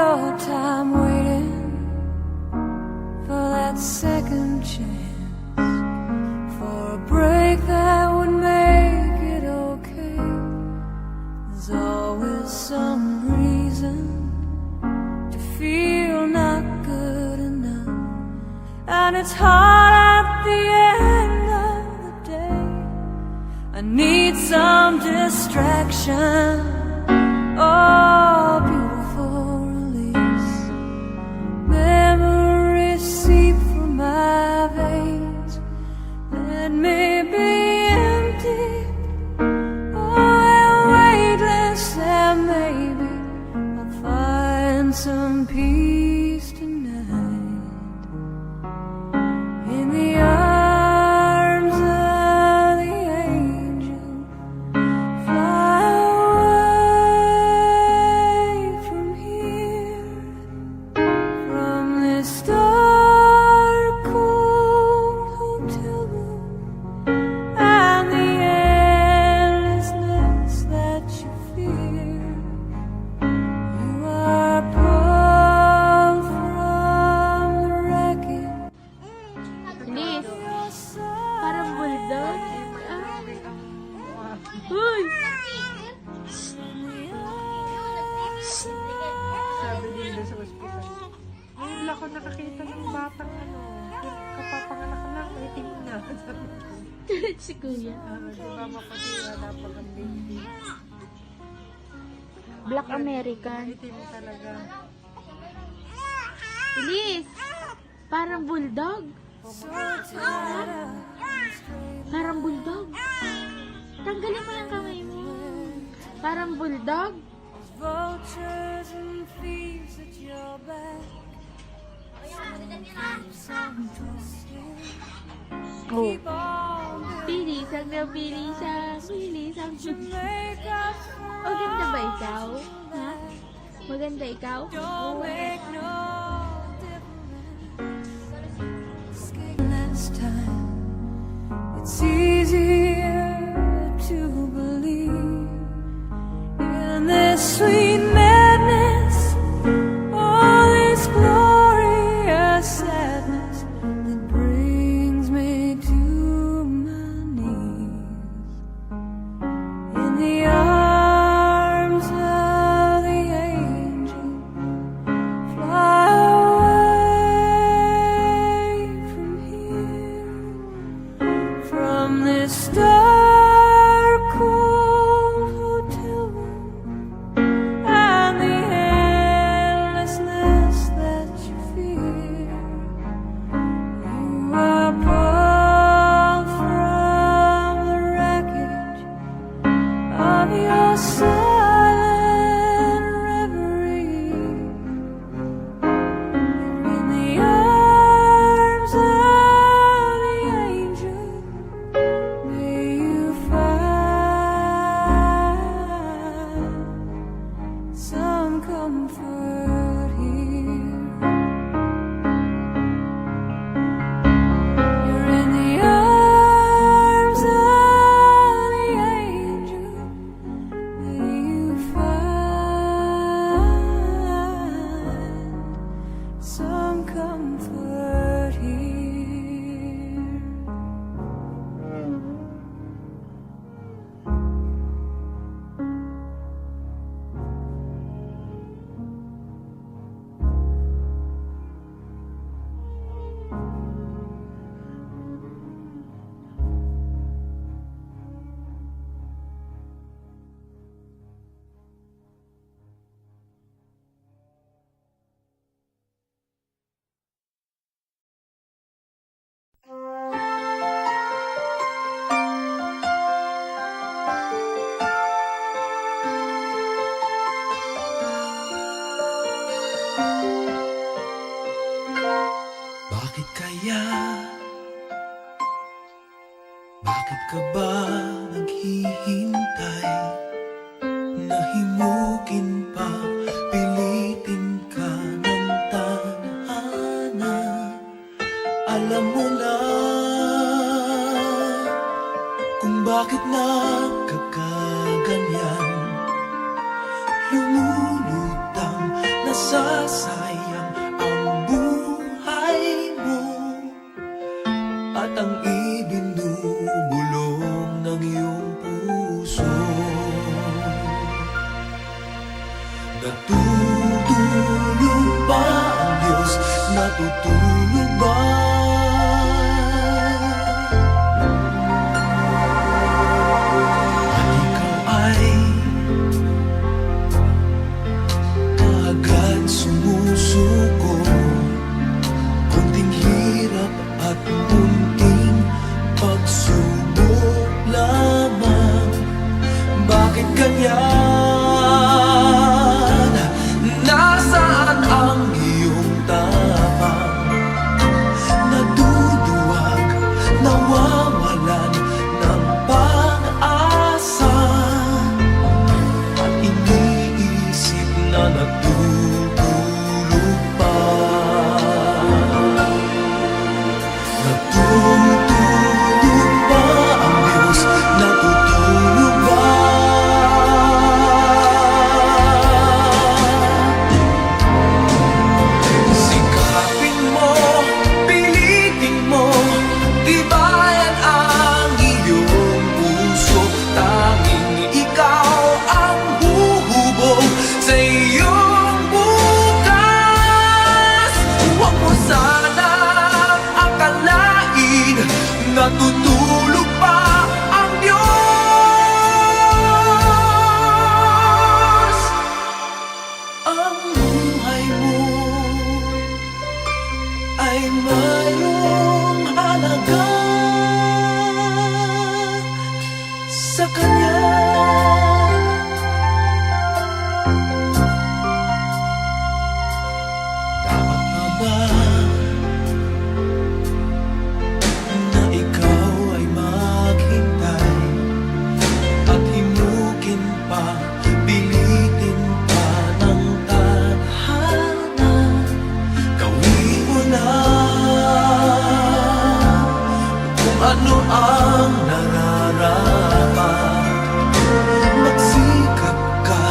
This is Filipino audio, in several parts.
your time waiting for that second chance, for a break that would make it okay. There's always some reason to feel not good enough, and it's hard at the end of the day. I need some distraction, oh, beautiful release. Memories seep from my veins. Let me be empty, oh, and weightless, and maybe I'll find some peace tonight in the arms of the angel. Fly away from here, from this dark, cold hotel room, and the endlessness that you fear. You are pulled from the wreckage Liz, of your soul. parang bulldog. Uy! Sabi din doon sa ospital. Ngayon lang ako nakakita ng batang kapapanganak lang, itim na. Sabi ko, Si Kuya. di ba maputi, wala pa kang baby. Black American. Itim talaga. Liz, parang bulldog. Parang bulldog. Tanggalin mo yung kamay mo. Parang bulldog. Vultures and thieves at your back. Some twisted. Oh. Keep on Pilisang na pilisang. Pilisang. make us Maganda ba ikaw? Ha? Maganda ikaw? don't make no difference. Last time, it's easier to believe in this sweet madness, all this glorious sadness that brings me to my knees in the arms of the angel. Fly away from here, from this dark, cold hotel room, and the endlessness that you fear. You are pulled from the wreckage of your silent reverie. In the arms of the angel, may you find some comfort here. You're in the arms of the angel, may you find some comfort here. Bakit kaya? Bakit ka ba naghihintay? Nahimukin pa, pilitin ka ng tadhana. Alam mo na kung bakit nagkakaganyan. Lumulutang nasa masasayang ang buhay mo at ang ibinubulong ng iyong puso. Natutulog ba ang Diyos? Natutulog ba? At ikaw ay kaagad sumusuko, kunting hirap at munting pagsubok lamang. Bakit ganyan? Nasaan ang iyong tapang? Naduduwag, nawawalan ng pag-asa, at iniisip na natutulog pa. Natutulog ba ang Diyos? Natutulog ba? Sikapin mo, pilitin mo, tibayan ang iyong puso. Tanging ikaw ang huhubog sa iyong bukas. Huwag mo sanang akalain natutulog pa ang Diyos. Ang buhay mo ay mayroong halaga sa Kanya. Dapat na ba na ikaw ay maghintay at himukin pa, pilitin pa ng tadhana? Gawin mo na kung ano ang nararapat. Magsikap ka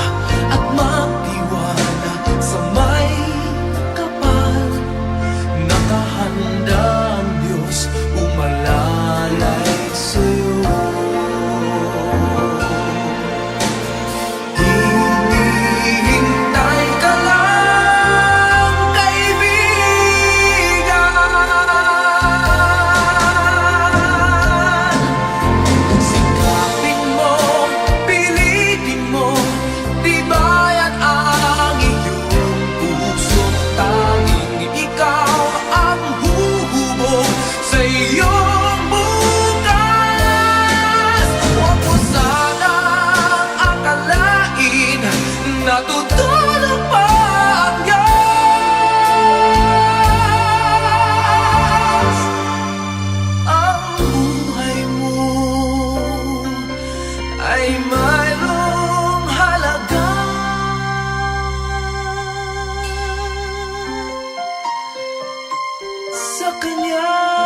at magtiwala sa may kapal. Nakahanda ang Diyos umalalay sa'yo. Hinihintay ka lang, kaibigan. Sikapin mo, pilitin mo, tibayan ang iyong puso. Tanging ikaw ang huhubog sa iyong bukas. Huwag mo sanang akalain natutulog pa ang Diyos. Ang buhay mo ay mayroong halaga sa Kanya.